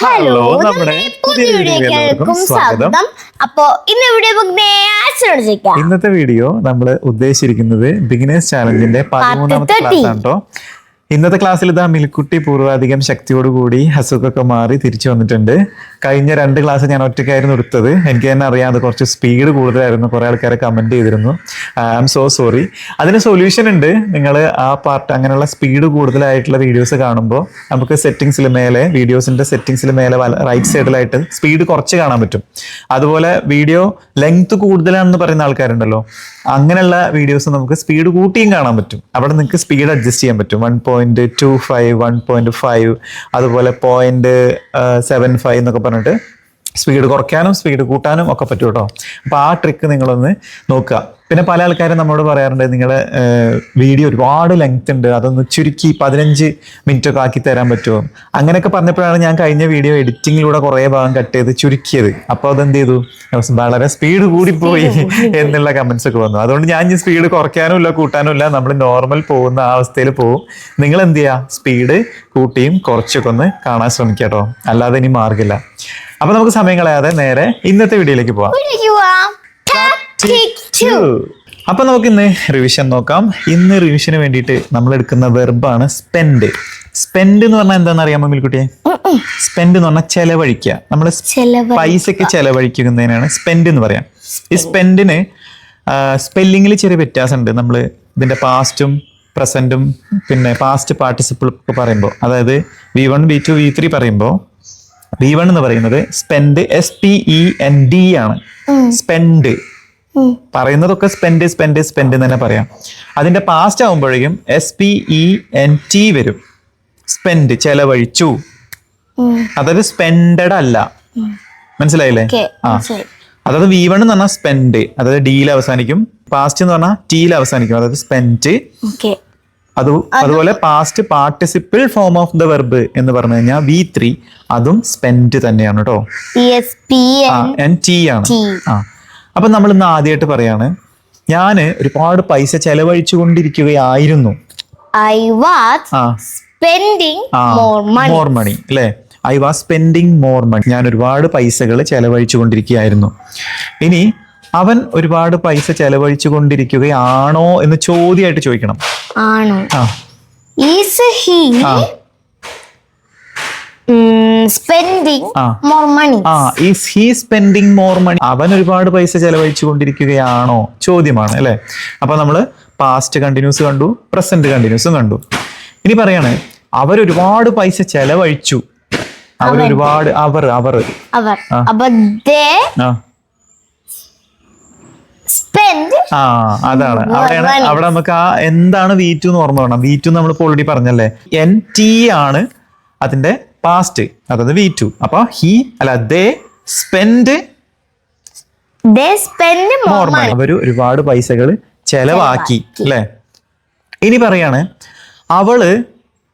Hello, നമ്മുടെ പുതിയ വീഡിയോയിലേക്ക് സ്വാഗതം. അപ്പോ ഇന്ന് വീഡിയോ ചോദിക്കാം. ഇന്നത്തെ വീഡിയോ നമ്മൾ ഉദ്ദേശിച്ചിരിക്കുന്നത് ബിഗിനേഴ്സ് ചാലഞ്ചിന്റെ 13ാമത്തെ ക്ലാസ് ആണ് കേട്ടോ. ഇന്നത്തെ ക്ലാസ്സിൽ ഇതാ മിൽക്കുട്ടി പൂർവാധികം ശക്തിയോടുകൂടി അസുഖമൊക്കെ മാറി തിരിച്ചു വന്നിട്ടുണ്ട്. കഴിഞ്ഞ 2 ക്ലാസ് ഞാൻ ഒറ്റയ്ക്കായിരുന്നു എടുത്തത്. എനിക്ക് തന്നെ അറിയാം അത് കുറച്ച് സ്പീഡ് കൂടുതലായിരുന്നു. കുറെ ആൾക്കാരെ കമന്റ് ചെയ്തിരുന്നു. I am so sorry. അതിന് സൊല്യൂഷൻ ഉണ്ട്. നിങ്ങൾ ആ പാർട്ട് അങ്ങനെയുള്ള സ്പീഡ് കൂടുതലായിട്ടുള്ള വീഡിയോസ് കാണുമ്പോൾ നമുക്ക് സെറ്റിംഗ്സിൽ മേലെ വീഡിയോസിന്റെ സെറ്റിംഗ്സിൽ മേലെ റൈറ്റ് സൈഡിലായിട്ട് സ്പീഡ് കുറച്ച് കാണാൻ പറ്റും. അതുപോലെ വീഡിയോ ലെങ്ത് കൂടുതലാണെന്ന് പറയുന്ന ആൾക്കാരുണ്ടല്ലോ, അങ്ങനെയുള്ള വീഡിയോസ് നമുക്ക് സ്പീഡ് കൂട്ടിയും കാണാൻ പറ്റും. അവിടെ നിങ്ങൾക്ക് സ്പീഡ് അഡ്ജസ്റ്റ് ചെയ്യാൻ പറ്റും. 1.25 1.5 അതുപോലെ 0.75 എന്നൊക്കെ പറഞ്ഞിട്ട് സ്പീഡ് കുറയ്ക്കാനും സ്പീഡ് കൂട്ടാനും ഒക്കെ പറ്റും കേട്ടോ. അപ്പൊ ആ ട്രിക്ക് നിങ്ങളൊന്ന് നോക്കുക. പിന്നെ പല ആൾക്കാരും നമ്മളോട് പറയാറുണ്ട്, നിങ്ങളെ വീഡിയോ ഒരുപാട് ലെങ്ത് ഉണ്ട്, അതൊന്ന് ചുരുക്കി 15 മിനിറ്റ് ഒക്കെ ആക്കി തരാൻ പറ്റുമോ? അങ്ങനെയൊക്കെ പറഞ്ഞപ്പോഴാണ് ഞാൻ കഴിഞ്ഞ വീഡിയോ എഡിറ്റിങ്ങിലൂടെ കുറേ ഭാഗം കട്ട് ചെയ്ത് ചുരുക്കിയത്. അപ്പോൾ അതെന്ത് ചെയ്തു, വളരെ സ്പീഡ് കൂടിപ്പോയി എന്നുള്ള കമന്റ്സ് ഒക്കെ വന്നു. അതുകൊണ്ട് ഞാൻ ഈ സ്പീഡ് കുറയ്ക്കാനും ഇല്ല കൂട്ടാനും ഇല്ല, നമ്മൾ നോർമൽ പോകുന്ന ആ അവസ്ഥയിൽ പോകും. നിങ്ങൾ എന്ത് ചെയ്യുക, സ്പീഡ് കൂട്ടിയും കുറച്ചൊക്കെ ഒന്ന് കാണാൻ ശ്രമിക്കുക കേട്ടോ, അല്ലാതെ ഇനി മാർഗില്ല. അപ്പൊ നമുക്ക് സമയം കളയാതെ നേരെ ഇന്നത്തെ വീഡിയോയിലേക്ക് പോവാം. അപ്പൊ നമുക്ക് ഇന്ന് റിവിഷൻ നോക്കാം. ഇന്ന് റിവിഷന് വേണ്ടിയിട്ട് നമ്മൾ എടുക്കുന്ന വെർബാണ് സ്പെൻഡ്. സ്പെൻഡ് എന്ന് പറഞ്ഞാൽ എന്താണെന്ന് അറിയാമോ മിൽക്കുട്ടിയെ? സ്പെൻഡ് എന്ന് പറഞ്ഞാൽ ചെലവഴിക്കുക. നമ്മൾ പൈസക്ക് ചെലവഴിക്കുന്നതിനാണ് സ്പെൻഡ് എന്ന് പറയാം. ഈ സ്പെൻഡിന് സ്പെല്ലിങ്ങിൽ ചെറിയ വ്യത്യാസമുണ്ട്. നമ്മൾ ഇതിന്റെ പാസ്റ്റും പ്രസന്റും പിന്നെ പാസ്റ്റ് പാർട്ടിസിപ്പിൾ ഒക്കെ പറയുമ്പോൾ, അതായത് V1 V2 V3 പറയുമ്പോൾ V1 എന്ന് പറയുന്നത് സ്പെൻഡ് SPEND ആണ്. സ്പെൻഡ് പറയുന്നതൊക്കെ സ്പെൻഡ് സ്പെൻഡ് സ്പെൻഡ് എന്ന് തന്നെ പറയാം. അതിന്റെ പാസ്റ്റ് ആകുമ്പോഴേക്കും SPENT വരും. സ്പെൻഡ് ചെലവഴിച്ചു, അതായത് സ്പെൻഡഡ് അല്ല. മനസ്സിലായില്ലേ? ആ, അതായത് V1 എന്ന് പറഞ്ഞാൽ സ്പെൻഡ്, അതായത് ഡിയിൽ അവസാനിക്കും. പാസ്റ്റ് എന്ന് പറഞ്ഞാൽ ടിയിൽ അവസാനിക്കും, അതായത് സ്പെൻഡ്. അതുപോലെ past participle form of the verb എന്ന് പറഞ്ഞു കഴിഞ്ഞാൽ V3, അതും സ്പെൻഡ് തന്നെയാണ് കേട്ടോ. T ആണ്. ആ, അപ്പൊ നമ്മൾ ഇന്ന് ആദ്യമായിട്ട് പറയാണ്, ഞാന് ഒരുപാട് പൈസ ചെലവഴിച്ചു കൊണ്ടിരിക്കുകയായിരുന്നു. മോർ മണി അല്ലെ? I was spending more money. ഞാൻ ഒരുപാട് പൈസകൾ ചെലവഴിച്ചു കൊണ്ടിരിക്കുകയായിരുന്നു. ഇനി അവൻ ഒരുപാട് പൈസ ചെലവഴിച്ചു കൊണ്ടിരിക്കുകയാണോ എന്ന് ചോദ്യമായിട്ട് ചോദിക്കണം. ആണോ? Is he spending more money? Is he spending more money? അവൻ ഒരുപാട് പൈസ ചെലവഴിച്ചു കൊണ്ടിരിക്കുകയാണോ ചോദ്യമാണ് അല്ലെ? അപ്പൊ നമ്മള് പാസ്റ്റ് കണ്ടിന്യൂസ് കണ്ടു, പ്രസന്റ് കണ്ടിന്യൂസും കണ്ടു. ഇനി പറയാണ്, അവരൊരുപാട് പൈസ ചെലവഴിച്ചു. അവരൊരുപാട് അതാണ് അവിടെ നമുക്ക് ആ എന്താണ് V2 എന്ന് ഓർമ്മ വേണം. V2 നമ്മൾ ഓൾറെഡി പറഞ്ഞല്ലേ, NT ആണ് അതിന്റെ പാസ്റ്റ്, അതായത് V2. അപ്പൊ ദേ സ്പെൻഡ് മോർ മണി. അവര് ഒരുപാട് പൈസകൾ ചെലവാക്കി അല്ലെ? ഇനി പറയാണ്, അവള്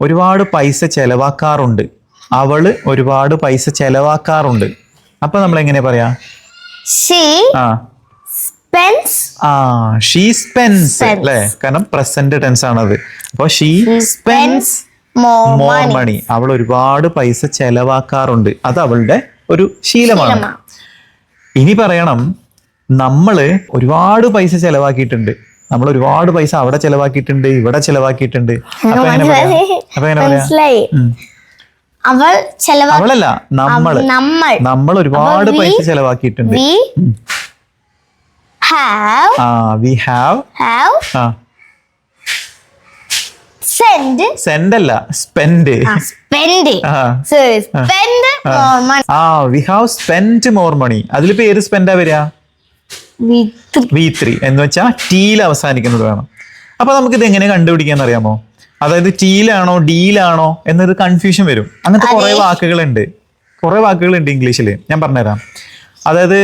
ഒരുപാട് പൈസ ചെലവാക്കാറുണ്ട്. അവള് ഒരുപാട് പൈസ ചെലവാക്കാറുണ്ട്. അപ്പൊ നമ്മൾ എങ്ങനെ പറയാ? ഷീ സ്പെൻസ് അല്ലെ? കാരണം പ്രസന്റ് ടെൻസ് ആണത്. അപ്പൊ ഷീ സ്പെൻസ് മോർ മണി. അവൾ ഒരുപാട് പൈസ ചെലവാക്കാറുണ്ട്. അത് അവളുടെ ഒരു ശീലമാണ്. ഇനി പറയണം, നമ്മള് ഒരുപാട് പൈസ ചെലവാക്കിയിട്ടുണ്ട്. നമ്മൾ ഒരുപാട് പൈസ അവിടെ ചെലവാക്കിയിട്ടുണ്ട്, ഇവിടെ ചെലവാക്കിയിട്ടുണ്ട്. അപ്പൊ എങ്ങനെ പറയാ? അവളല്ല, നമ്മൾ ഒരുപാട് പൈസ ചെലവാക്കിയിട്ടുണ്ട്. We have send അല്ല, spend. We have spent more money. അതിൽ പേര് സ്പെൻഡാ വരിക V3 എന്ന് വെച്ചാൽ ടിയിൽ അവസാനിക്കുന്നത് വേണം. അപ്പൊ നമുക്ക് ഇത് എങ്ങനെ കണ്ടുപിടിക്കാന്ന് അറിയാമോ? അതായത് ടിയിലാണോ ഡിയിലാണോ എന്നൊരു കൺഫ്യൂഷൻ വരും. അങ്ങനത്തെ കുറെ വാക്കുകളുണ്ട് ഇംഗ്ലീഷിൽ. ഞാൻ പറഞ്ഞുതരാം. അതായത്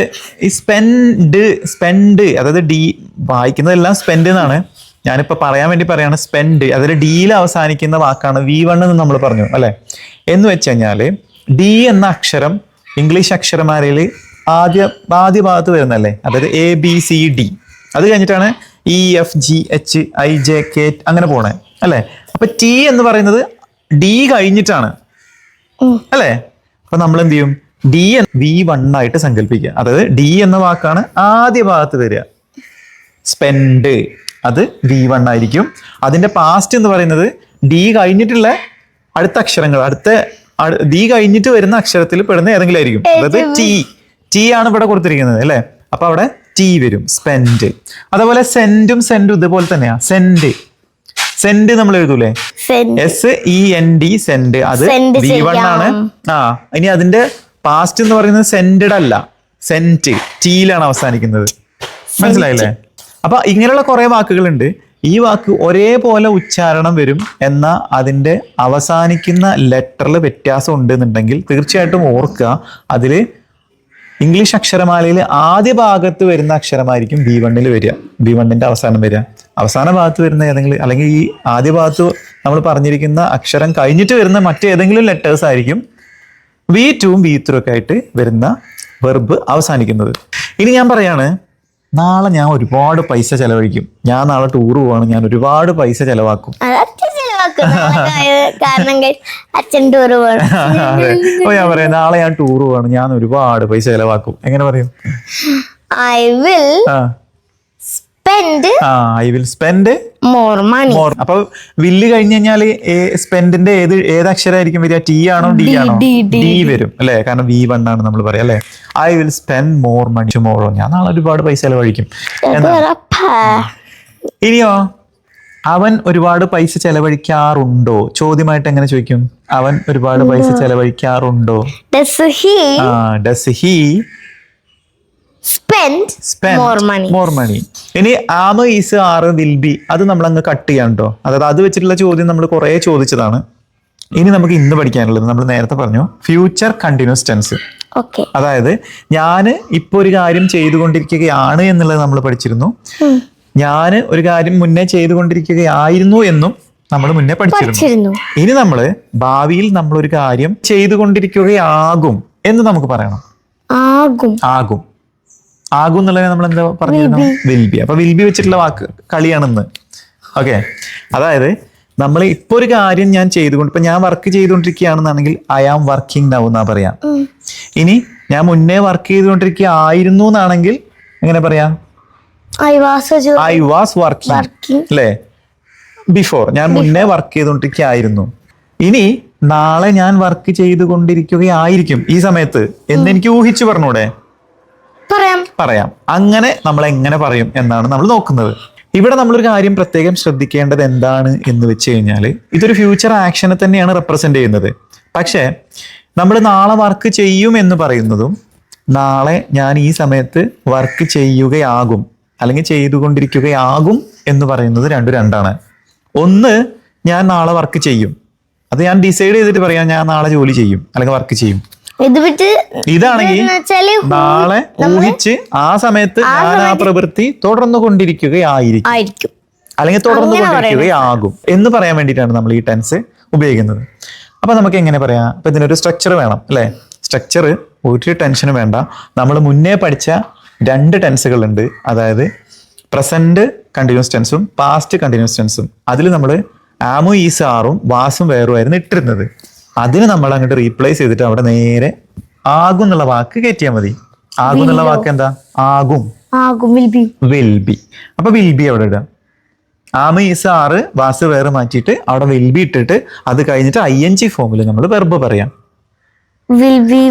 ഈ സ്പെൻഡ് അതായത് ഡി വായിക്കുന്നതെല്ലാം സ്പെൻഡ് എന്നാണ്. ഞാനിപ്പോ പറയാൻ വേണ്ടി പറയാണ് സ്പെൻഡ്, അതായത് ഡിയിൽ അവസാനിക്കുന്ന വാക്കാണ് V1 എന്ന് നമ്മൾ പറഞ്ഞു അല്ലെ? എന്ന് വെച്ച് കഴിഞ്ഞാല് ഡി എന്ന അക്ഷരം ഇംഗ്ലീഷ് അക്ഷരമാലയിൽ ആദ്യ ഭാഗത്ത് വരുന്നല്ലേ, അതായത് ABCD. അത് കഴിഞ്ഞിട്ടാണ് EFGHIJK അങ്ങനെ പോണേ അല്ലെ? അപ്പൊ T എന്ന് പറയുന്നത് D കഴിഞ്ഞിട്ടാണ് അല്ലെ? അപ്പൊ നമ്മൾ എന്ത് ചെയ്യും, ഡി V1 ആയിട്ട് സങ്കല്പിക്കുക. അതായത് ഡി എന്ന വാക്കാണ് ആദ്യ ഭാഗത്ത് വരിക. സ്പെൻഡ് അത് V1 ആയിരിക്കും. അതിന്റെ പാസ്റ്റ് എന്ന് പറയുന്നത് ഡി കഴിഞ്ഞിട്ടുള്ള അടുത്ത അക്ഷരങ്ങൾ, ഡി കഴിഞ്ഞിട്ട് വരുന്ന അക്ഷരത്തിൽ പെടുന്ന ഏതെങ്കിലും ആയിരിക്കും. അതായത് ടി ആണ് ഇവിടെ കൊടുത്തിരിക്കുന്നത് അല്ലെ. അപ്പൊ അവിടെ ടി വരും, സ്പെൻഡ്. അതേപോലെ സെൻഡും ഇതുപോലെ തന്നെയാ. സെൻഡ് നമ്മൾ എഴുതൂലേ, SEND സെൻഡ്, അത് V1 ആണ്. ഇനി അതിന്റെ പാസ്റ്റ് എന്ന് പറയുന്നത് സെൻഡഡ് അല്ല, സെന്റ്, ടിയിലാണ് അവസാനിക്കുന്നത്. മനസ്സിലായില്ലേ? അപ്പൊ ഇങ്ങനെയുള്ള കുറെ വാക്കുകളുണ്ട്. ഈ വാക്ക് ഒരേപോലെ ഉച്ചാരണം വരും, എന്നാൽ അതിന്റെ അവസാനിക്കുന്ന ലെറ്ററിൽ വ്യത്യാസം ഉണ്ടെന്നുണ്ടെങ്കിൽ തീർച്ചയായിട്ടും ഓർക്കുക, അതില് ഇംഗ്ലീഷ് അക്ഷരമാലയിൽ ആദ്യ ഭാഗത്ത് വരുന്ന അക്ഷരമായിരിക്കും V1 വരിക, V1 അവസാനം വരിക. അവസാന ഭാഗത്ത് വരുന്ന ഏതെങ്കിലും, അല്ലെങ്കിൽ ഈ ആദ്യ ഭാഗത്ത് നമ്മൾ പറഞ്ഞിരിക്കുന്ന അക്ഷരം കഴിഞ്ഞിട്ട് വരുന്ന മറ്റേതെങ്കിലും ലെറ്റേഴ്സ് ആയിരിക്കും V2 V3 ഒക്കെ ആയിട്ട് വരുന്ന വെർബ് അവസാനിക്കുന്നത്. ഇനി ഞാൻ പറയാണ്, നാളെ ഞാൻ ഒരുപാട് പൈസ ചെലവഴിക്കും, ഞാൻ നാളെ ടൂർ പോവാണ്, ഞാൻ ഒരുപാട് പൈസ ചെലവാക്കും. അച്ഛൻ ടൂർ പോകണം. അപ്പൊ ഞാൻ പറയാം, നാളെ ഞാൻ ടൂർ പോവാണ്, ഞാൻ ഒരുപാട് പൈസ ചെലവാക്കും. എങ്ങനെ പറയും? I will spend more money. അപ്പൊ വില്ല് കഴിഞ്ഞ് കഴിഞ്ഞാല് സ്പെൻഡിന്റെ ഏത് അക്ഷരമായിരിക്കും വരിക? ടി ആണോ ഡി ആണോ? ഡി വരും അല്ലെ, കാരണം V1 ആണ് നമ്മൾ പറയാം അല്ലെ. I will spend more money tomorrow. ഞാൻ നാളെ ഒരുപാട് പൈസ ചെലവഴിക്കും. ഇനിയോ, അവൻ ഒരുപാട് പൈസ ചെലവഴിക്കാറുണ്ടോ? ചോദ്യമായിട്ട് എങ്ങനെ ചോദിക്കും? അവൻ ഒരുപാട് പൈസ ചെലവഴിക്കാറുണ്ടോ? Does he spend more money? ഇനി am, is, are, will be, അത് നമ്മൾ അങ്ങ് കട്ട് ചെയ്യാം കേട്ടോ. അതായത് അത് വെച്ചിട്ടുള്ള ചോദ്യം നമ്മൾ കുറെ ചോദിച്ചതാണ്. ഇനി നമുക്ക് ഇന്ന് പഠിക്കാനുള്ളത്, നമ്മൾ നേരത്തെ പറഞ്ഞു, ഫ്യൂച്ചർ കണ്ടിന്യൂസ് ടെൻസ്. അതായത് ഞാൻ ഇപ്പൊ ഒരു കാര്യം ചെയ്തുകൊണ്ടിരിക്കുകയാണ് എന്നുള്ളത് നമ്മൾ പഠിച്ചിരുന്നു. ഞാൻ ഒരു കാര്യം മുന്നേ ചെയ്തുകൊണ്ടിരിക്കുകയായിരുന്നു എന്നും നമ്മൾ മുന്നേ പഠിച്ചിരുന്നു. ഇനി നമ്മള് ഭാവിയിൽ നമ്മൾ ഒരു കാര്യം ചെയ്തുകൊണ്ടിരിക്കുകയാകും എന്ന് നമുക്ക് പറയണം. ആകും എന്നുള്ളത് നമ്മൾ എന്താ പറഞ്ഞിരുന്നു? Will be. അപ്പൊ വിൽ ബി വെച്ചിട്ടുള്ള വാക്ക് കളിയാണെന്ന്. ഓക്കെ, അതായത് നമ്മൾ ഇപ്പൊ ഒരു കാര്യം ഞാൻ ചെയ്തുകൊണ്ട്, ഇപ്പൊ ഞാൻ work ചെയ്തുകൊണ്ടിരിക്കുകയാണെന്നാണെങ്കിൽ I am working now എന്നാ പറയാം. ഇനി ഞാൻ മുന്നേ വർക്ക് ചെയ്തുകൊണ്ടിരിക്കുകയായിരുന്നു എന്നാണെങ്കിൽ എങ്ങനെ പറയാം? I was working അല്ലേ, ബിഫോർ. ഞാൻ മുന്നേ വർക്ക് ചെയ്തുകൊണ്ടിരിക്കുകയായിരുന്നു. ഇനി നാളെ ഞാൻ വർക്ക് ചെയ്തുകൊണ്ടിരിക്കുകയായിരിക്കും ഈ സമയത്ത് എന്ന് എനിക്ക് ഊഹിച്ചു പറഞ്ഞൂടെ? പറയാം. അങ്ങനെ നമ്മൾ എങ്ങനെ പറയും എന്നാണ് നമ്മൾ നോക്കുന്നത്. ഇവിടെ നമ്മളൊരു കാര്യം പ്രത്യേകം ശ്രദ്ധിക്കേണ്ടത് എന്താണ് എന്ന് വെച്ച് കഴിഞ്ഞാൽ, ഇതൊരു ഫ്യൂച്ചർ ആക്ഷനെ തന്നെയാണ് റെപ്രസെന്റ് ചെയ്യുന്നത്. പക്ഷേ നമ്മൾ നാളെ വർക്ക് ചെയ്യും എന്ന് പറയുന്നതും നാളെ ഞാൻ ഈ സമയത്ത് വർക്ക് ചെയ്യുകയാകും അല്ലെങ്കിൽ ചെയ്തുകൊണ്ടിരിക്കുകയാകും എന്ന് പറയുന്നത് രണ്ടാണ്. ഒന്ന്, ഞാൻ നാളെ വർക്ക് ചെയ്യും, അത് ഞാൻ ഡിസൈഡ് ചെയ്തിട്ട് പറയാം ഞാൻ നാളെ ജോലി ചെയ്യും അല്ലെങ്കിൽ വർക്ക് ചെയ്യും. ഇതാണെങ്കിൽ നാളെ ഊഹിച്ച് ആ സമയത്ത് ഞാൻ ആ പ്രവൃത്തി തുടർന്നു കൊണ്ടിരിക്കുകയായിരിക്കും അല്ലെങ്കിൽ തുടർന്നു കൊണ്ടിരിക്കുകയാകും എന്ന് പറയാൻ വേണ്ടിയിട്ടാണ് നമ്മൾ ഈ ടെൻസ് ഉപയോഗിക്കുന്നത്. അപ്പൊ നമുക്ക് എങ്ങനെ പറയാം? അപ്പൊ ഇതിനൊരു സ്ട്രക്ചർ വേണം അല്ലെ. സ്ട്രക്ചർ ഒരു ടെൻഷനും വേണ്ട. നമ്മൾ മുന്നേ പഠിച്ച 2 ടെൻസുകളുണ്ട്, അതായത് പ്രസന്റ് കണ്ടിന്യൂസ് ടെൻസും പാസ്റ്റ് കണ്ടിന്യൂസ് ടെൻസും. അതിൽ നമ്മൾ ആമും ഈസ് ആറും വാസും വേറുമായിരുന്നു ഇട്ടിരുന്നത്. അതിന് നമ്മൾ അങ്ങോട്ട് റീപ്ലേസ് ചെയ്തിട്ട് അവിടെ നേരെ ആകും എന്നുള്ള വാക്ക് കയറ്റിയാൽ മതി. ആകും എന്നുള്ള വാക്ക് എന്താ? ആകും, വിൽ ബി. അപ്പൊ വിൽ ബി അവിടെ ഇടാം. ആമ ഈസ് ആറ് വാസ് വേറെ മാറ്റിയിട്ട് അവിടെ വിൽ ബി ഇട്ടിട്ട് അത് കഴിഞ്ഞിട്ട് ING ഫോമിൽ നമ്മൾ വെർബ് പറയാം. will be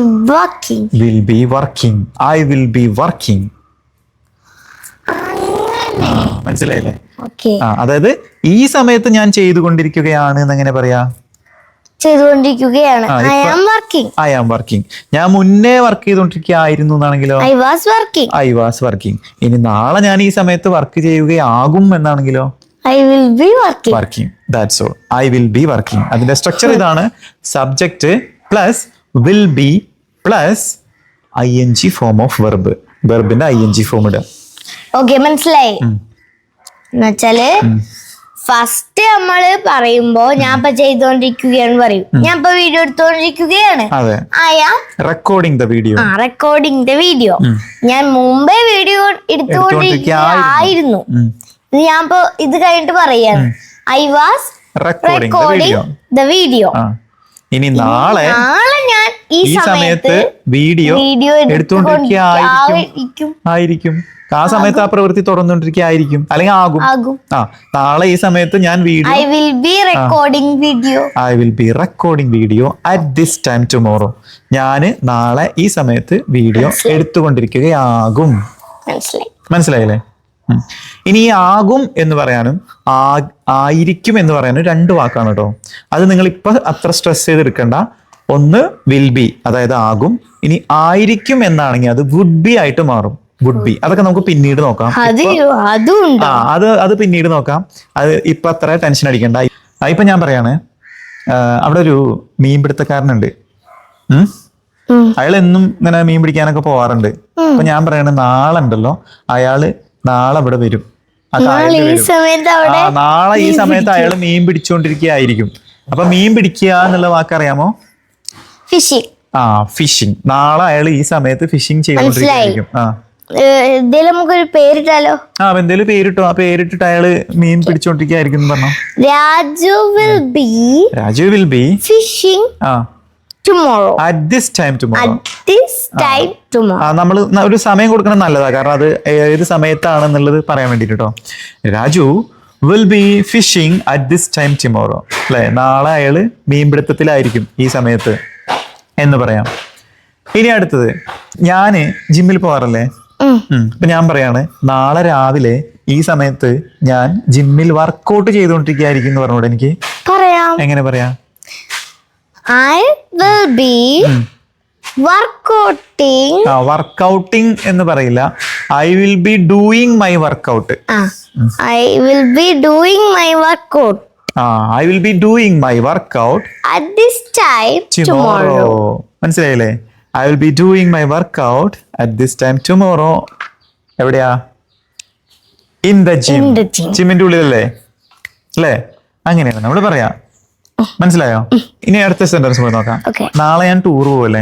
working. I will be working. മനസ്സിലായില്ലേ? അതായത് ഈ സമയത്ത് ഞാൻ ചെയ്തുകൊണ്ടിരിക്കുകയാണ് എന്നെങ്ങനെ പറയാ? ചെയ്തുകൊണ്ടിരിക്കുകയാണ്. I am working. ഞാൻ മുന്നേ വർക്ക് ചെയ്തുകൊണ്ടിരിക്കുകയായിരുന്നു എന്നാണെങ്കിലോ? I was working. ഇനി നാളെ ഞാൻ ഈ സമയത്ത് work ചെയ്യുകയാകും എന്നാണെങ്കിലോ? I will be working. That's all. I will be working. അതിന്റെ സ്ട്രക്ചർ ഇതാണ്. Subject plus will be plus ING form of verb. വെർബിന്റെ ING ഫോം ഇടുക. ഓക്കെ, മനസ്സിലായി. എന്നുവെച്ചാല് ഫസ്റ്റ് നമ്മള് പറയുമ്പോ ഞാൻ ഇപ്പൊ ചെയ്തോണ്ടിരിക്കുകയാണ് പറയും. ഞാൻ ഇപ്പൊ വീഡിയോ എടുത്തോണ്ടിരിക്കുകയാണ്. Recording the video. ഞാൻ മുമ്പേ വീഡിയോ എടുത്തുകൊണ്ടിരിക്കുകയായിരുന്നു. ഞാൻ ഇപ്പൊ ഇത് കഴിഞ്ഞിട്ട് പറയാണ് I was recording the video. ഇനി നാളെ ഞാൻ ഈ സമയത്ത് വീഡിയോ ആയിരിക്കും. ആ സമയത്ത് ആ പ്രവൃത്തി തുടർന്നുകൊണ്ടിരിക്കുകയായിരിക്കും, അല്ലെങ്കിൽ ആകും. ആ, നാളെ ഈ സമയത്ത് ഞാൻ video I will be recording video at this time tomorrow. ഞാന് നാളെ ഈ സമയത്ത് വീഡിയോ എടുത്തുകൊണ്ടിരിക്കുകയാകും. മനസ്സിലായില്ലേ? ഇനി ഈ ആകും എന്ന് പറയാനും ആയിരിക്കും എന്ന് പറയാനും രണ്ട് വാക്കാണ് കേട്ടോ. അത് നിങ്ങൾ ഇപ്പൊ അത്ര സ്ട്രെസ് ചെയ്തെടുക്കണ്ട. ഒന്ന് വിൽ ബി, അതായത് ആകും. ഇനി ആയിരിക്കും എന്നാണെങ്കിൽ അത് വുഡ് ബി ആയിട്ട് മാറും. വുഡ് ബി, അതൊക്കെ നമുക്ക് പിന്നീട് നോക്കാം. അത് പിന്നീട് നോക്കാം. അത് ഇപ്പൊ അത്ര ടെൻഷൻ അടിക്കണ്ട. ഇപ്പൊ ഞാൻ പറയാണ്, അവിടെ ഒരു മീൻപിടുത്തക്കാരനുണ്ട്. അയാൾ എന്നും ഇങ്ങനെ മീൻ പിടിക്കാനൊക്കെ പോവാറുണ്ട്. അപ്പൊ ഞാൻ പറയാണ്, നാളെ ഉണ്ടല്ലോ അയാള് നാളെ ഇവിടെ വരും. നാളെ ഈ സമയത്ത് അയാൾ മീൻ പിടിച്ചുകൊണ്ടിരിക്കുകയായിരിക്കും. അപ്പൊ മീൻ പിടിക്കുക എന്നുള്ള വാക്കറിയാമോ? ഫിഷിംഗ്. ഫിഷിംഗ്. നാളെ അയാൾ ഈ സമയത്ത് ഫിഷിംഗ് ചെയ്തുകൊണ്ടിരിക്കുകയായിരിക്കും. നമുക്കൊരു പേരിട്ടാലോ? എന്തേലും പേരിട്ടോ. ആ പേരിട്ടിട്ട് അയാള് മീൻ പിടിച്ചോണ്ടിരിക്കുകയായിരിക്കും പറഞ്ഞു. Raju will be fishing tomorrow at this time tomorrow. നമ്മൾ ഒരു സമയം കൊടുക്കണം, നല്ലതാ. കാരണം അത് ഏത് സമയത്താണെന്നുള്ളത് പറയാൻ വേണ്ടിട്ട് കേട്ടോ. Raju will be fishing at this time tomorrow. അല്ലെ, നാളെ അയാള് മീൻപിടുത്തത്തിലായിരിക്കും ഈ സമയത്ത് എന്ന് പറയാം. ഇനി അടുത്തത്, ഞാന് ജിമ്മിൽ പോവാറല്ലേ. അപ്പൊ ഞാൻ പറയാണ്, നാളെ രാവിലെ ഈ സമയത്ത് ഞാൻ ജിമ്മിൽ വർക്കൗട്ട് ചെയ്തുകൊണ്ടിരിക്കുകയായിരിക്കും എന്ന് പറഞ്ഞോടെ എനിക്ക് പറയാം. എങ്ങനെ പറയാം? I will be വർക്കൗട്ടിങ് എന്ന് പറയില്ല. I will be doing my workout. I will be doing my workout. I will be doing my workout at this time tomorrow. മനസ്സിലായില്ലേ? I will be doing my workout at this time tomorrow. എവിടെയാ? In the gym. ജിമ്മിന്റെ ഉള്ളിലല്ലേ? അല്ലേ? അങ്ങനെയാണ് നമ്മൾ പറയാ. മനസ്സിലായോ? ഇനി അടുത്ത sentence പോയി നോക്കാം. നാളെ ഞാൻ ടൂർ പോവല്ലേ.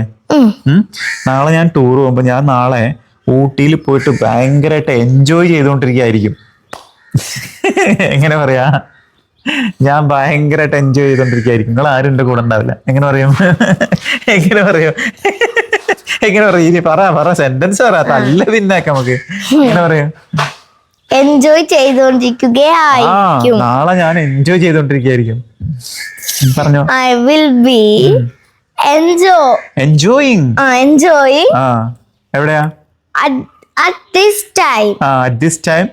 നാളെ ഞാൻ ടൂർ പോകുമ്പോ ഞാൻ നാളെ ഊട്ടിയിൽ പോയിട്ട് ഭയങ്കരമായിട്ട് എൻജോയ് ചെയ്തുകൊണ്ടിരിക്കുകയായിരിക്കും. എങ്ങനെ പറയാ? ഞാൻ ഭയങ്കരമായിട്ട് എൻജോയ് ചെയ്തോണ്ടിരിക്കുകയായിരിക്കും. നിങ്ങൾ ആരും എന്റെ കൂടെ ഉണ്ടാവില്ല. എങ്ങനെ പറയും? എങ്ങനെ പറയും? ഇനി പറ സെന്റൻസ് പറ. നല്ല പിന്നാക്ക നമുക്ക്. എങ്ങനെ പറയും? എൻജോയ് ചെയ്തോണ്ടിരിക്കുകയായിരിക്കും. നാളെ ഞാൻ എൻജോയ് ചെയ്തോണ്ടിരിക്കുകയായിരിക്കും. പറഞ്ഞോ. I will be enjoying. എവിടെയാ? At this time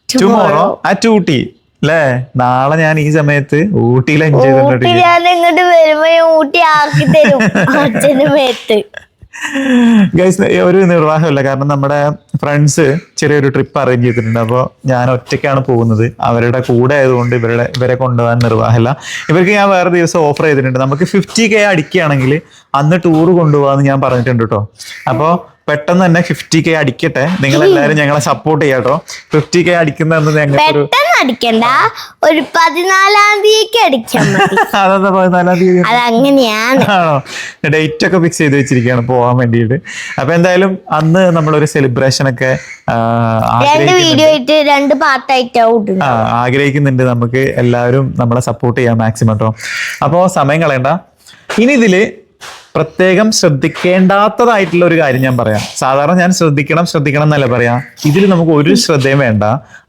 tomorrow at Ooty. അല്ലേ? നാളെ ഞാൻ ഈ സമയത്ത് ഊട്ടിയിൽ എൻജോയ് ചെയ്തോണ്ടിരിക്കും. ഞാൻ ഇങ്ങോട്ട് വരുമ്പോ ഊട്ടി ആക്കി തരും അച്ഛന് മേത്ത്. ഗൈസ്, ഒരു നിർവാഹമില്ല. കാരണം നമ്മുടെ ഫ്രണ്ട്സ് ചെറിയൊരു ട്രിപ്പ് അറേഞ്ച് ചെയ്തിട്ടുണ്ട്. അപ്പോൾ ഞാൻ ഒറ്റയ്ക്കാണ് പോകുന്നത്. അവരുടെ കൂടെ ആയതുകൊണ്ട് ഇവരെ കൊണ്ടുപോകാൻ നിർവാഹമില്ല. ഇവർക്ക് ഞാൻ വേറെ ദിവസം ഓഫർ ചെയ്തിട്ടുണ്ട്. നമുക്ക് 50K അടിക്കുകയാണെങ്കിൽ അന്ന് ടൂർ കൊണ്ടുപോകാന്ന് ഞാൻ പറഞ്ഞിട്ടുണ്ട് കേട്ടോ. അപ്പോൾ പെട്ടെന്ന് തന്നെ 50K അടിക്കട്ടെ. നിങ്ങൾ എല്ലാവരും ഞങ്ങളെ സപ്പോർട്ട് ചെയ്യാട്ടോ. 50K അടിക്കുന്ന ഞങ്ങൾക്ക് അടിക്കണ്ട, ഒരു 14-ാം തീയതിക്ക് അടിക്കാൻ മതി. അതെന്താ 14-ാം തീയതി? അതങ്ങനെയാണ്. ആണോ? ഡേറ്റ് ഒക്കെ ഫിക്സ് ചെയ്ത് വെച്ചിരിക്കുകയാണ് പോവാൻ വേണ്ടിയിട്ട്. അപ്പൊ എന്തായാലും അന്ന് നമ്മളൊരു സെലിബ്രേഷൻ ഒക്കെ ആഗ്രഹിക്കുന്നുണ്ട്. നമുക്ക് എല്ലാവരും നമ്മളെ സപ്പോർട്ട് ചെയ്യാം മാക്സിമം കേട്ടോ. അപ്പോ സമയം കളയണ്ട. ഇനി ഇതില് പ്രത്യേകം ശ്രദ്ധിക്കേണ്ടാത്തതായിട്ടുള്ള ഒരു കാര്യം ഞാൻ പറയാം. സാധാരണ ഞാൻ ശ്രദ്ധിക്കണം എന്നല്ല പറയാം. ഇതിൽ നമുക്ക് ഒരു ശ്രദ്ധയും വേണ്ട.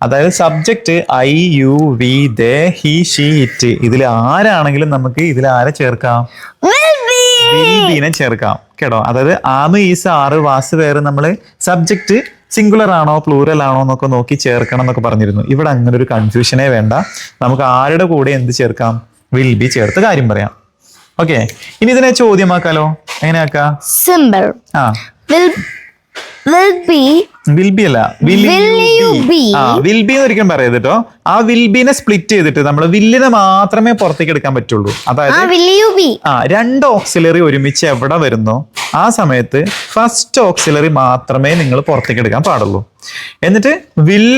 അതായത് subject I, you, we, they, he, she, it. ഇതിൽ ആരാണെങ്കിലും നമുക്ക് ഇതിൽ ആരെ ചേർക്കാം? വിൽ ചേർക്കാം കേട്ടോ. അതായത് ആമ്, ഈസ്, ആറ്, വാസ്, വേറെ നമ്മള് സബ്ജക്റ്റ് സിംഗുലർ ആണോ പ്ലൂറൽ ആണോ എന്നൊക്കെ നോക്കി ചേർക്കണം എന്നൊക്കെ പറഞ്ഞിരുന്നു. ഇവിടെ അങ്ങനെ ഒരു കൺഫ്യൂഷനേ വേണ്ട. നമുക്ക് ആരുടെ കൂടെ എന്ത് ചേർക്കാം? വിൽ ബി ചേർത്ത് കാര്യം പറയാം. ഓക്കെ, ഇനി ഇതിനെ ചോദ്യമാക്കാലോ. എങ്ങനെയാക്കാം? സിമ്പിൾ. വിൽ ബി അല്ല, വിൽ ബി എന്ന് ഒരിക്കലും പറയരുത് കേട്ടോ. ആ വിൽ ബിനെ സ്പ്ലിറ്റ് ചെയ്തിട്ട് നമ്മൾ വില്ലിനെ മാത്രമേ പുറത്തേക്ക് എടുക്കാൻ പറ്റുള്ളൂ. അതായത് രണ്ട് ഓക്സിലറി ഒരുമിച്ച് എവിടെ വരുന്നോ ആ സമയത്ത് ഫസ്റ്റ് ഓക്സിലറി മാത്രമേ നിങ്ങൾ പുറത്തേക്ക് എടുക്കാൻ പാടുള്ളൂ. എന്നിട്ട് വിൽ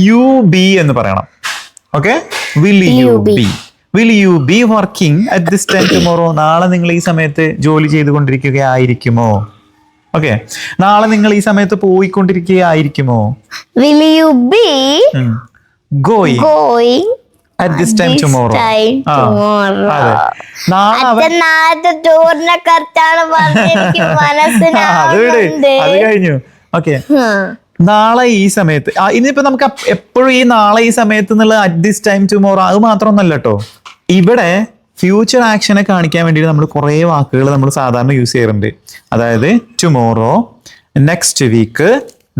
യു ബി എന്ന് പറയണം. Okay, will you B. Will you be working at this time tomorrow? നാളെ നിങ്ങൾ ഈ സമയത്ത് ജോലി ചെയ്തുകൊണ്ടിരിക്കുകയായിരിക്കുമോ? ഓക്കെ, നാളെ നിങ്ങൾ ഈ സമയത്ത് പോയിക്കൊണ്ടിരിക്കുകയായിരിക്കുമോ? Will you be going at this time tomorrow. അതെ നാളെ അവൻ നാളത്തെ ടൂറിനെ കുറിച്ചാണ് പറഞ്ഞെനിക്ക് മനസ്സിലാവുന്നുണ്ട്. അത് കഴിഞ്ഞു. ഓക്കെ, നാളെ ഈ സമയത്ത് ഇനിയിപ്പോ നമുക്ക് എപ്പോഴും ഈ നാളെ ഈ സമയത്ത് എന്നുള്ള അറ്റ് ദിസ് ടൈം ടുമോറോ അത് മാത്രമൊന്നല്ല കേട്ടോ. ഇവിടെ ഫ്യൂച്ചർ ആക്ഷനെ കാണിക്കാൻ വേണ്ടിയിട്ട് നമ്മൾ കുറേ വാക്കുകൾ നമ്മൾ സാധാരണ യൂസ് ചെയ്യാറുണ്ട്. അതായത് tomorrow, next week,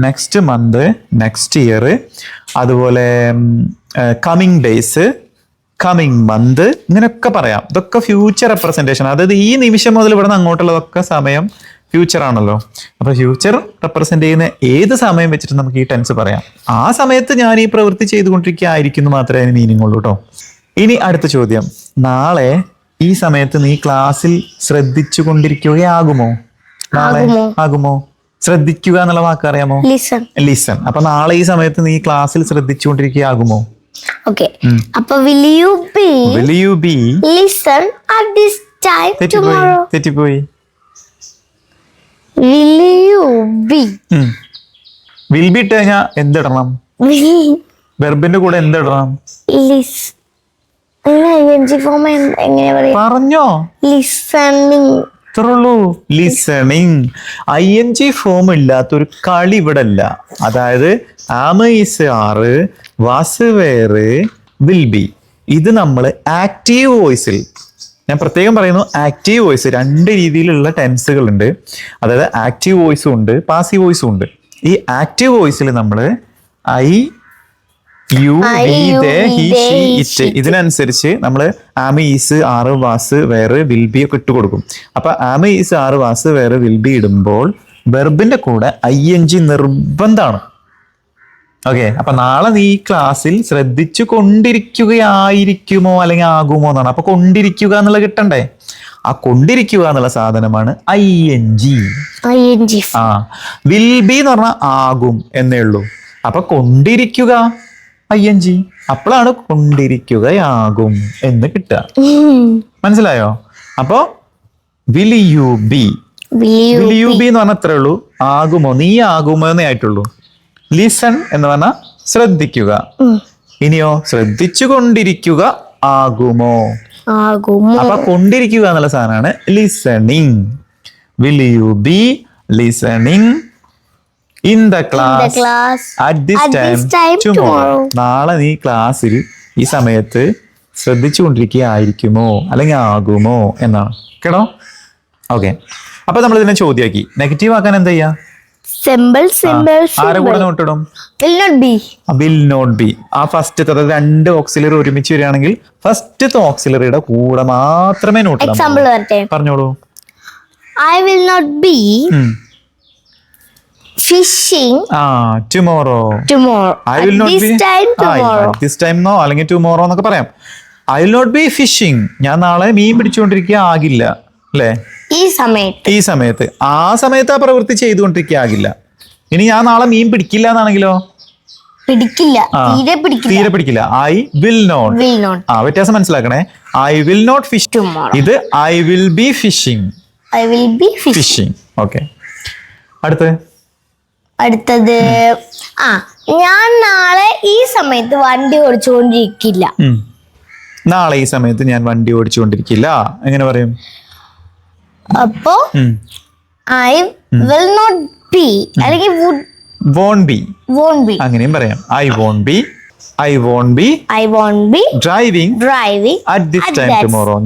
next month, next year, അതുപോലെ കമ്മിങ് ഡേയ്സ്, കമ്മിങ് മന്ത്, ഇങ്ങനെയൊക്കെ പറയാം. ഇതൊക്കെ ഫ്യൂച്ചർ റെപ്രസെൻറ്റേഷൻ. അതായത് ഈ നിമിഷം മുതൽ ഇവിടെ നിന്ന് അങ്ങോട്ടുള്ളതൊക്കെ സമയം ഫ്യൂച്ചർ ആണല്ലോ. അപ്പൊ ഫ്യൂച്ചർ റെപ്രസെന്റ് ചെയ്യുന്ന ഏത് സമയം വെച്ചിട്ട് നമുക്ക് ഈ ടെൻസ് പറയാം. ആ സമയത്ത് ഞാൻ ഈ പ്രവൃത്തി ചെയ്തുകൊണ്ടിരിക്കുകയായിരിക്കുന്നു മാത്രമേ അതിന് മീനിങ് ഉള്ളൂ കേട്ടോ. ഇനി അടുത്ത ചോദ്യം, നാളെ ഈ സമയത്ത് നീ ക്ലാസ്സിൽ ശ്രദ്ധിച്ചു കൊണ്ടിരിക്കുകയാകുമോ? നാളെ ആകുമോ? ശ്രദ്ധിക്കുക എന്നുള്ള വാക്ക് അറിയാമോ? ലിസൺ. അപ്പൊ നാളെ ഈ സമയത്ത് നീ ക്ലാസ്സിൽ ശ്രദ്ധിച്ചുകൊണ്ടിരിക്കുകയാകുമോ? അപ്പൊ will you be listen at this time tomorrow? തെറ്റിപ്പോയി. will you be will be ഇട്ട് കഴിഞ്ഞാൽ എന്തിടണം? വെർബിന്റെ കൂടെ എന്തിടണം? പറഞ്ഞോ. ലിസണിങ്. ഇത്രയുള്ളൂ. ലിസണിങ്. ING ഫോം ഇല്ലാത്തൊരു കളി ഇവിടെ അല്ല. അതായത് ആം, is, are, was, were, will B. ഇത് നമ്മൾ ആക്റ്റീവ് വോയിസിൽ, ഞാൻ പ്രത്യേകം പറയുന്നു ആക്റ്റീവ് വോയിസ്, രണ്ട് രീതിയിലുള്ള ടെൻസുകൾ ഉണ്ട്. അതായത് ആക്റ്റീവ് വോയിസും ഉണ്ട്, പാസീവ് വോയിസും ഉണ്ട്. ഈ ആക്റ്റീവ് വോയിസിൽ നമ്മൾ I, you, we, they, he, she, it ഇതിനനുസരിച്ച് നമ്മൾ am, is, are, was, were, will be ഒക്കെ ഇട്ട് കൊടുക്കും. അപ്പൊ am, is, are, was, were, will be ഇടുമ്പോൾ വെർബിന്റെ കൂടെ ING നിർബന്ധമാണ്. ഓക്കെ, അപ്പൊ നാളെ നീ ക്ലാസ്സിൽ ശ്രദ്ധിച്ചു കൊണ്ടിരിക്കുകയായിരിക്കുമോ അല്ലെങ്കിൽ ആകുമോ എന്നാണ്. അപ്പൊ കൊണ്ടിരിക്കുക എന്നുള്ള കിട്ടണ്ടേ? ആ കൊണ്ടിരിക്കുക എന്നുള്ള സാധനമാണ് ING. വിൽ ബി എന്ന് പറഞ്ഞാൽ ആകും എന്നേ ഉള്ളൂ. അപ്പൊ കൊണ്ടിരിക്കുക ING, അപ്പോഴാണ് കൊണ്ടിരിക്കുകയാകും എന്ന് കിട്ടുക. മനസ്സിലായോ? അപ്പൊ വിൽ യു ബി എന്ന് പറഞ്ഞാൽ അത്രേ ഉള്ളൂ. ആകുമോ, നീ ആകുമോ എന്നേ ആയിട്ടുള്ളൂ. ലിസൺ എന്ന് പറഞ്ഞാൽ ശ്രദ്ധിക്കുക. ഇനിയോ ശ്രദ്ധിച്ചു കൊണ്ടിരിക്കുക ആകുമോ? അപ്പൊ കൊണ്ടിരിക്കുക എന്നുള്ള സാധനമാണ് listening. Will you B listening in the class at this time tomorrow? നാളെ നീ ക്ലാസ്സിൽ ഈ സമയത്ത് ശ്രദ്ധിച്ചു കൊണ്ടിരിക്കുകയായിരിക്കുമോ അല്ലെങ്കിൽ ആകുമോ എന്നാണ് കേട്ടോ. ഓക്കെ, അപ്പൊ നമ്മൾ ഇതിനെ ചോദ്യമാക്കി. നെഗറ്റീവ് ആക്കാൻ എന്താ ചെയ്യാ? ആരെ കൂടെ നോട്ടിടും? Will not be. ആ ഫസ്റ്റത്തെ, അതായത് രണ്ട് ഓക്സിലറി ഒരുമിച്ച് വരികയാണെങ്കിൽ ഫസ്റ്റത്തെ ഓക്സിലറിയുടെ കൂടെ മാത്രമേ നോട്ടിടാം. എക്സാമ്പിൾ പറഞ്ഞോളൂ. I will not be fishing tomorrow. I will not be at this time no അല്ലെങ്കിൽ tomorrow എന്നൊക്കെ പറയാം. I will not be fishing. ഞാൻ നാളെ മീൻ പിടിച്ചുകൊണ്ടിരിക്കുക ആകില്ല അല്ലേ? ഈ സമയത്ത് ആ സമയത്ത് ആ പ്രവൃത്തി ചെയ്തുകൊണ്ടിരിക്കുക ആകില്ല. ഇനി ഞാൻ നാളെ മീൻ പിടിക്കില്ല എന്നാണെങ്കിലോ? തീരെ പിടിക്കില്ല. I will not. വ്യത്യാസം മനസ്സിലാക്കണേ. I will not fish. ഇത് I will be fishing. Okay, അടുത്തത് ഞാൻ നാളെ ഈ സമയത്ത് വണ്ടി ഓടിച്ചുകൊണ്ടിരിക്കില്ല. നാളെ ഈ സമയത്ത് ഞാൻ വണ്ടി ഓടിച്ചുകൊണ്ടിരിക്കില്ല എങ്ങനെ പറയും? അപ്പോ ഐ വിൽ നോട്ട് ബി അല്ലെങ്കിൽ won't be അങ്ങനെയും പറയാം. I won't be driving at this time tomorrow.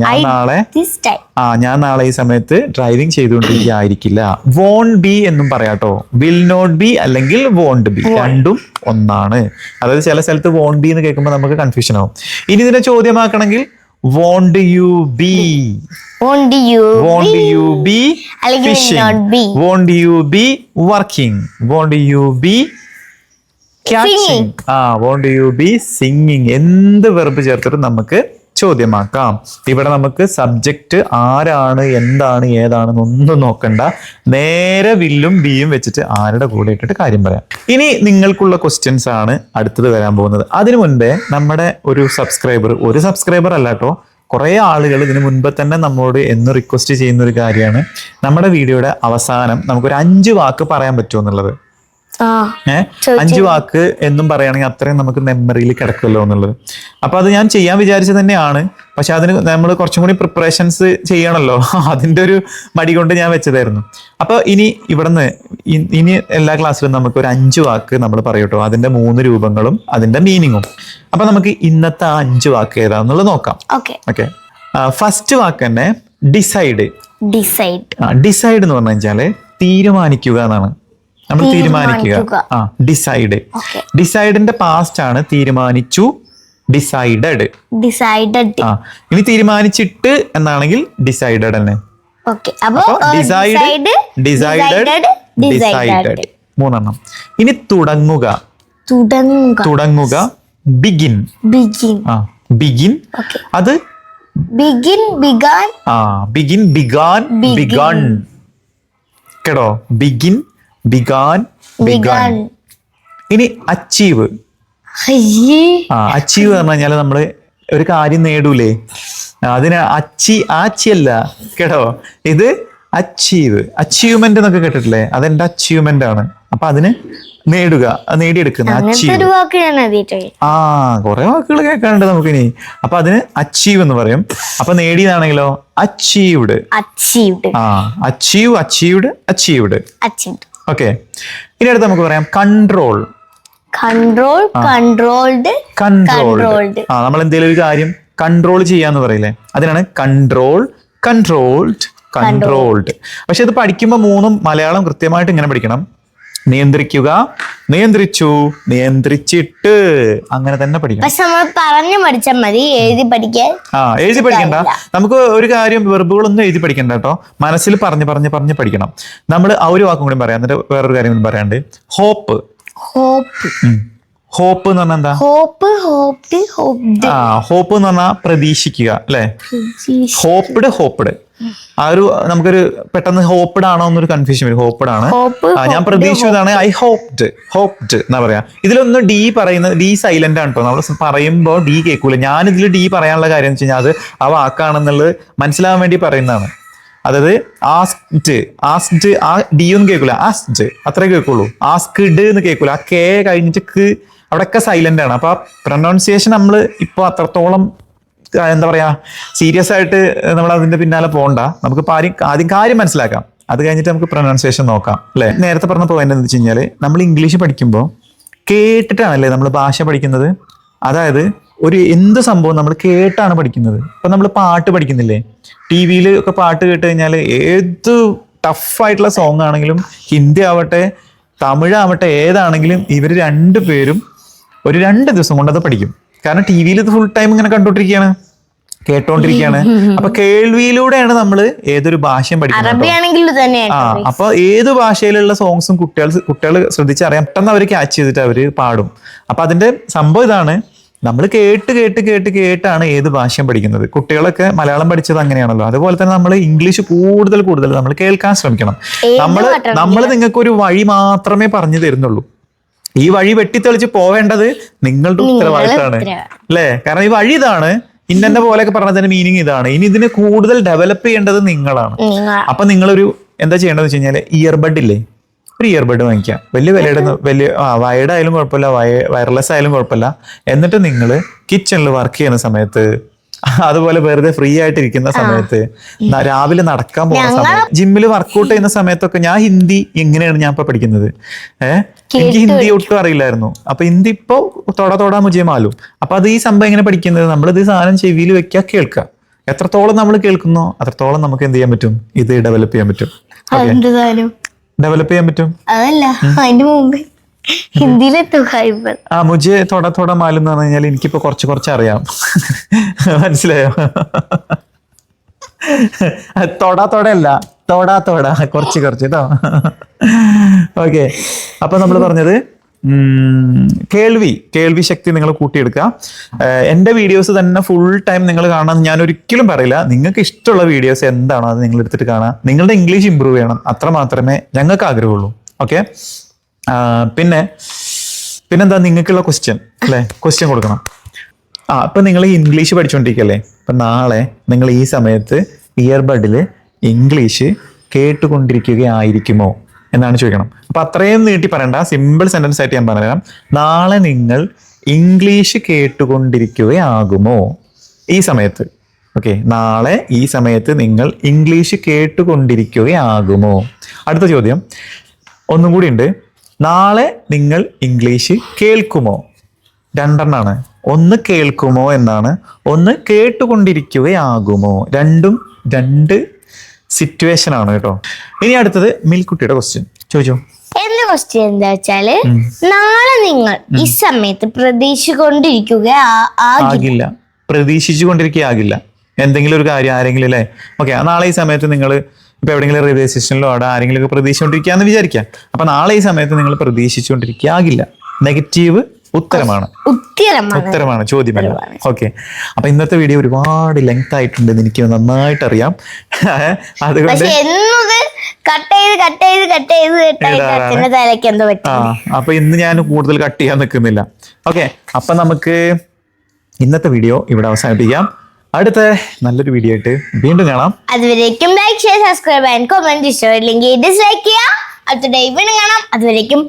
ഞാൻ നാളെ ഈ സമയത്ത് ഡ്രൈവിംഗ് ചെയ്തുകൊണ്ടിരിക്കുകയായിരിക്കില്ല. won't be എന്നും പറയാട്ടോ. will not be അല്ലെങ്കിൽ won't be രണ്ടും ഒന്നാണ്. അതായത് ചില സ്ഥലത്ത് won't be എന്ന് കേൾക്കുമ്പോൾ നമുക്ക് കൺഫ്യൂഷൻ ആവും. ഇനി ഇതിനെ ചോദ്യമാക്കണമെങ്കിൽ won't you be fishing? Won't you be working? Won't you be catching? Won't you be singing? എന്ത് വെർബ് ചേർത്തിട്ട് നമുക്ക് ചോദ്യമാക്കാം. ഇവിടെ നമുക്ക് സബ്ജക്റ്റ് ആരാണ്, എന്താണ്, ഏതാണെന്നൊന്നും നോക്കണ്ട. നേരെ വില്ലും ബിയും വെച്ചിട്ട് ആരുടെ കൂടെ ഇട്ടിട്ട് കാര്യം പറയാം. ഇനി നിങ്ങൾക്കുള്ള ക്വസ്റ്റ്യൻസ് ആണ് അടുത്തത് വരാൻ പോകുന്നത്. അതിനു മുൻപേ നമ്മുടെ ഒരു സബ്സ്ക്രൈബർ അല്ല കേട്ടോ, കുറേ ആളുകൾ ഇതിനു മുൻപ് തന്നെ നമ്മോട് എന്ന് റിക്വസ്റ്റ് ചെയ്യുന്ന ഒരു കാര്യമാണ് നമ്മുടെ വീഡിയോയുടെ അവസാനം നമുക്കൊരു 5 വാക്ക് പറയാൻ പറ്റുമോ എന്നുള്ളത്. 5 വാക്ക് എന്നും പറയുകയാണെങ്കിൽ അത്രയും നമുക്ക് മെമ്മറിയിൽ കിടക്കുമല്ലോ എന്നുള്ളത്. അപ്പൊ അത് ഞാൻ ചെയ്യാൻ വിചാരിച്ചത് തന്നെയാണ്. പക്ഷെ അതിന് നമ്മൾ കുറച്ചും കൂടി പ്രിപ്പറേഷൻസ് ചെയ്യണമല്ലോ. അതിന്റെ ഒരു മടി കൊണ്ട് ഞാൻ വെച്ചതായിരുന്നു. അപ്പൊ ഇവിടുന്ന് ഇനി എല്ലാ ക്ലാസ്സിലും നമുക്ക് ഒരു 5 വാക്ക് നമ്മൾ പറയൂട്ടോ. അതിന്റെ 3 രൂപങ്ങളും അതിന്റെ മീനിങ്ങും. അപ്പൊ നമുക്ക് ഇന്നത്തെ 5 വാക്ക് ഏതാന്നുള്ളത് നോക്കാം. ഓക്കെ, ഫസ്റ്റ് വാക്ക് തന്നെ ഡിസൈഡ്. ഡിസൈഡ് എന്ന് പറഞ്ഞു വെച്ചാല് തീരുമാനിക്കുക എന്നാണ്. നമ്മൾ തീരുമാനിക്കുക. ഡിസൈഡ്. ഡിസൈഡിന്റെ പാസ്റ്റ് ആണ് തീരുമാനിച്ചു, ഡിസൈഡഡ്. ഇനി തീരുമാനിച്ചിട്ട് എന്നാണെങ്കിൽ ഡിസൈഡഡ് തന്നെ. Decide, decided, decided. 3 ഇനി തുടങ്ങുക. തുടങ്ങുക ബിഗിൻ. ബിഗിൻ അത് ബിഗിൻ, ബിഗാൻ, ബിഗൺ കേട്ടോ. Begin, began, begun. ഇനി അച്ചീവ്. അച്ചീവ് പറഞ്ഞു കഴിഞ്ഞാല് നമ്മള് ഒരു കാര്യം നേടൂലേ, അതിന് ആച്ചിയല്ല കേട്ടോ. ഇത് അച്ചീവ്, അച്ചീവ്മെന്റ് എന്നൊക്കെ കേട്ടിട്ടില്ലേ, അതെന്റെ അച്ചീവ്മെന്റ് ആണ്. അപ്പൊ അതിന് നേടുക, നേടിയെടുക്കുന്ന അച്ചീവ്. കുറെ വാക്കുകൾ കേൾക്കാനുണ്ട് നമുക്കിനി. അപ്പൊ അതിന് അച്ചീവ് എന്ന് പറയും. അപ്പൊ നേടിയതാണെങ്കിലോ achieved. Achieve, achieved, achieved. Okay, ഇനി അടുത്ത് നമുക്ക് പറയാം കൺട്രോൾ. കൺട്രോൾഡ്. നമ്മൾ എന്തെങ്കിലും ഒരു കാര്യം കൺട്രോൾ ചെയ്യാന്ന് പറയില്ലേ, അതിനാണ് കൺട്രോൾ, കൺട്രോൾഡ്, കൺട്രോൾഡ്. പക്ഷെ ഇത് പഠിക്കുമ്പോൾ 3ഉം മലയാളം കൃത്യമായിട്ട് ഇങ്ങനെ പഠിക്കണം. നിയന്ത്രിക്കുക, നിയന്ത്രിച്ചു, നിയന്ത്രിച്ചിട്ട്, അങ്ങനെ തന്നെ പഠിക്കണം. പക്ഷെ നമ്മൾ പറഞ്ഞു പഠിച്ചാൽ മതി, എഴുതി പഠിക്കാൻ. എഴുതി പഠിക്കണ്ട. നമുക്ക് ഒരു കാര്യം വെർബുകളൊന്നും എഴുതി പഠിക്കണ്ട കേട്ടോ, മനസ്സിൽ പറഞ്ഞ് പറഞ്ഞ് പറഞ്ഞ് പഠിക്കണം. നമ്മൾ ആ ഒരു വാക്കും കൂടി പറയാം. എന്നിട്ട് വേറൊരു കാര്യം കൂടി പറയാണ്ട്, ഹോപ്പ്. ഹോപ്പ് എന്ന് പറഞ്ഞാൽ എന്താ? ഹോപ്പ് എന്ന് പറഞ്ഞാൽ പ്രതീക്ഷിക്കുക അല്ലെ. Hopped, hopped. ആ ഒരു നമുക്കൊരു പെട്ടെന്ന് ഹോപ്പ്ഡ് ആണോ എന്നൊരു കൺഫ്യൂഷൻ വരും. ഹോപ്പ്ഡ് ആണ്, ഞാൻ പ്രതീക്ഷിച്ചതാണ്. ഐ ഹോപ്ഡ്, ഹോപ്ഡ് എന്നാ പറയാ. ഇതിലൊന്ന് ഡി പറയുന്നത്, ഡി സൈലന്റ് ആണ് കേട്ടോ. നമ്മൾ പറയുമ്പോൾ ഡി കേൾക്കൂല. ഞാൻ ഇതിൽ ഡി പറയാനുള്ള കാര്യം എന്ന് വെച്ച് കഴിഞ്ഞാൽ അത് ആ വാക്കാണെന്നുള്ളത് മനസ്സിലാവാൻ വേണ്ടി പറയുന്നതാണ്. അതായത് ആസ്ക്ഡ്, ആസ്ക്ഡ്, ആ ഡി ഒന്നും കേൾക്കൂല, ആസ്ക്ഡ് അത്രേ കേൾക്കുള്ളൂ. ആസ്ക്ഡ് എന്ന് കേൾക്കൂല. ആ കെ കഴിഞ്ഞിട്ട് അവിടെയൊക്കെ സൈലന്റ് ആണ്. അപ്പൊ പ്രൊനൗൺസിയേഷൻ നമ്മൾ ഇപ്പൊ അത്രത്തോളം എന്താ പറയാ സീരിയസ് ആയിട്ട് നമ്മൾ അതിന്റെ പിന്നാലെ പോകണ്ട. നമുക്ക് ആദ്യം കാര്യം മനസ്സിലാക്കാം, അത് കഴിഞ്ഞിട്ട് നമുക്ക് പ്രൊനൗൺസിയേഷൻ നോക്കാം അല്ലെ. നേരത്തെ പറഞ്ഞ പോയിന്റ് എന്ന് വെച്ച് കഴിഞ്ഞാല് നമ്മൾ ഇംഗ്ലീഷ് പഠിക്കുമ്പോൾ കേട്ടിട്ടാണല്ലേ നമ്മൾ ഭാഷ പഠിക്കുന്നത്. അതായത് ഒരു എന്ത് സംഭവം നമ്മൾ കേട്ടാണ് പഠിക്കുന്നത്. ഇപ്പൊ നമ്മൾ പാട്ട് പഠിക്കുന്നില്ലേ, TV-യിൽ ഒക്കെ പാട്ട് കേട്ട് കഴിഞ്ഞാൽ ഏത് ടഫായിട്ടുള്ള സോങ് ആണെങ്കിലും, ഹിന്ദി ആവട്ടെ തമിഴ് ആവട്ടെ ഏതാണെങ്കിലും, ഇവർ 2 പേരും ഒരു 2 ദിവസം കൊണ്ട് അത് പഠിക്കും. കാരണം TV-യിൽ ഇത് ഫുൾ ടൈം ഇങ്ങനെ കണ്ടോണ്ടിരിക്കുകയാണ്, കേട്ടോണ്ടിരിക്കുകയാണ്. അപ്പൊ കേൾവിയിലൂടെയാണ് നമ്മൾ ഏതൊരു ഭാഷയും പഠിക്കുന്നത്. അപ്പൊ ഏത് ഭാഷയിലുള്ള സോങ്സും കുട്ടികൾ ശ്രദ്ധിച്ചറിയാം, പെട്ടെന്ന് അവർ ക്യാച്ച് ചെയ്തിട്ട് അവര് പാടും. അപ്പൊ അതിന്റെ സംഭവം ഇതാണ്, നമ്മൾ കേട്ടാണ് ഏത് ഭാഷയും പഠിക്കുന്നത്. കുട്ടികളൊക്കെ മലയാളം പഠിച്ചത് അങ്ങനെയാണല്ലോ. അതുപോലെ തന്നെ നമ്മൾ ഇംഗ്ലീഷ് കൂടുതൽ നമ്മൾ കേൾക്കാൻ ശ്രമിക്കണം. നമ്മൾ നിങ്ങൾക്ക് ഒരു വഴി മാത്രമേ പറഞ്ഞു തരുന്നുള്ളൂ. ഈ വഴി വെട്ടിത്തെളിച്ച് പോവേണ്ടത് നിങ്ങളുടെ ഉത്തരവാദിത്തമാണ് അല്ലേ. കാരണം ഈ വഴി ഇതാണ്, ഇന്നെ പോലെയൊക്കെ പറഞ്ഞതിന്റെ മീനിങ് ഇതാണ്. ഇനി ഇതിനെ കൂടുതൽ ഡെവലപ്പ് ചെയ്യേണ്ടത് നിങ്ങളാണ്. അപ്പൊ നിങ്ങളൊരു എന്താ ചെയ്യേണ്ടതെന്ന് വെച്ച് കഴിഞ്ഞാല് ഇയർബഡ് ഇല്ലേ, ഒരു ഇയർബഡ് വാങ്ങിക്കാം. വലിയ വിലയുടെ വയർഡ് ആയാലും കുഴപ്പമില്ല, വയർലെസ് ആയാലും കുഴപ്പമില്ല. എന്നിട്ട് നിങ്ങൾ കിച്ചണിൽ വർക്ക് ചെയ്യുന്ന സമയത്ത്, അതുപോലെ വെറുതെ ഫ്രീ ആയിട്ട് ഇരിക്കുന്ന സമയത്ത്, രാവിലെ നടക്കാൻ പോകുന്ന സമയത്ത്, ജിമ്മിൽ വർക്കൗട്ട് ചെയ്യുന്ന സമയത്തൊക്കെ, ഞാൻ ഹിന്ദി എങ്ങനെയാണ് ഞാൻ ഇപ്പൊ പഠിക്കുന്നത്. എനിക്ക് ഹിന്ദി ഒട്ടും അറിയില്ലായിരുന്നു. അപ്പൊ ഹിന്ദി ഇപ്പൊ തൊടാ മുജേ മാലും. അപ്പൊ അത് ഈ സംഭവം എങ്ങനെ പഠിക്കുന്നത്, നമ്മളിത് സാധനം ചെവിയിൽ വെക്കുക, കേൾക്കുക. എത്രത്തോളം നമ്മൾ കേൾക്കുന്നോ അത്രത്തോളം നമുക്ക് എന്ത് ചെയ്യാൻ പറ്റും, ഇത് ഡെവലപ്പ് ചെയ്യാൻ പറ്റും. ഡെവലപ്പ് ചെയ്യാൻ പറ്റും. അതല്ല അതിന്റെ മുമ്പ് മുജെ തൊടാ മാലും എന്ന് പറഞ്ഞു കഴിഞ്ഞാൽ എനിക്കിപ്പോ കുറച്ച് അറിയാം. മനസ്സിലായോ? തൊടല്ല, തൊടാ കുറച്ച് കേട്ടോ. ഓക്കെ, അപ്പൊ നമ്മൾ പറഞ്ഞത് കേൾവി ശക്തി നിങ്ങൾ കൂട്ടിയെടുക്കുക. എന്റെ വീഡിയോസ് തന്നെ ഫുൾ ടൈം നിങ്ങൾ കാണാൻ ഞാൻ ഒരിക്കലും പറയില്ല. നിങ്ങൾക്ക് ഇഷ്ടമുള്ള വീഡിയോസ് എന്താണോ അത് നിങ്ങൾ എടുത്തിട്ട് കാണാം. നിങ്ങളുടെ ഇംഗ്ലീഷ് ഇമ്പ്രൂവ് ചെയ്യണം, അത്ര മാത്രമേ ഞങ്ങൾക്ക് ആഗ്രഹമുള്ളൂ. ഓക്കെ, പിന്നെന്താ നിങ്ങൾക്കുള്ള ക്വസ്റ്റ്യൻ അല്ലെ, ക്വസ്റ്റ്യൻ കൊടുക്കണം. ഇപ്പൊ നിങ്ങൾ ഇംഗ്ലീഷ് പഠിച്ചുകൊണ്ടിരിക്കല്ലേ, അപ്പൊ നാളെ നിങ്ങൾ ഈ സമയത്ത് ഇയർബഡില് ഇംഗ്ലീഷ് കേട്ടുകൊണ്ടിരിക്കുകയായിരിക്കുമോ? എന്നാണ് ചോദിക്കണം. അപ്പൊ അത്രയും നീട്ടി പറയണ്ട, സിമ്പിൾ സെന്റൻസ് ആയിട്ട് ഞാൻ പറയാം. നാളെ നിങ്ങൾ ഇംഗ്ലീഷ് കേട്ടുകൊണ്ടിരിക്കുകയാകുമോ ഈ സമയത്ത്? ഓക്കെ, നാളെ ഈ സമയത്ത് നിങ്ങൾ ഇംഗ്ലീഷ് കേട്ടുകൊണ്ടിരിക്കുകയാകുമോ? അടുത്ത ചോദ്യം ഒന്നും കൂടി ഉണ്ട്. നാളെ നിങ്ങൾ ഇംഗ്ലീഷ് കേൾക്കുമോ? രണ്ടെണ്ണാണ്. ഒന്ന് കേൾക്കുമോ എന്നാണ്, ഒന്ന് കേട്ടുകൊണ്ടിരിക്കുകയാകുമോ. രണ്ടും രണ്ട് സിറ്റുവേഷൻ ആണ് കേട്ടോ. ഇനി അടുത്തത് മിൽക്കുട്ടിയുടെ ക്വസ്റ്റ്യൻ ചോദിച്ചോ. എന്റെ ക്വസ്റ്റ്യൻ എന്താ വെച്ചാല്, നാളെ നിങ്ങൾ ഈ സമയത്ത് ആകില്ല. പ്രതീക്ഷിച്ചു കൊണ്ടിരിക്കുകയാകില്ല എന്തെങ്കിലും ഒരു കാര്യം ആരെങ്കിലും അല്ലേ. ഓക്കെ, നാളെ ഈ സമയത്ത് നിങ്ങൾ ഇപ്പൊ എവിടെയെങ്കിലും റെയിൽവേ സ്റ്റേഷനിലോ അവിടെ ആരെങ്കിലും ഒക്കെ പ്രതീക്ഷിച്ചുകൊണ്ടിരിക്കുകയെന്ന് വിചാരിക്കാം. അപ്പൊ നാളെ ഈ സമയത്ത് നിങ്ങൾ പ്രതീക്ഷിച്ചുകൊണ്ടിരിക്കുകയാകില്ല. നെഗറ്റീവ് ഉത്തരമാണ്, ചോദ്യമല്ല. ഓക്കെ, അപ്പൊ ഇന്നത്തെ വീഡിയോ ഒരുപാട് ലെങ്ത് ആയിട്ടുണ്ടെന്ന് എനിക്ക് നന്നായിട്ട് അറിയാം. അതുകൊണ്ട് അപ്പൊ ഇന്ന് ഞാൻ കൂടുതൽ കട്ട് ചെയ്യാൻ നിൽക്കുന്നില്ല. ഓക്കെ, അപ്പൊ നമുക്ക് ഇന്നത്തെ വീഡിയോ ഇവിടെ അവസാനിപ്പിക്കാം. അടുത്ത നല്ലൊരു വീഡിയോ ആയിട്ട് വീണ്ടും കാണാം. അതുവരേക്കും like, share, subscribe and comment. ഇഷ്ടമില്ലെങ്കിൽ ഡിസ്ലൈക്ക് ചെയ്യാം. അടുത്ത വീണ്ടും കാണാം. അതുവരേക്കും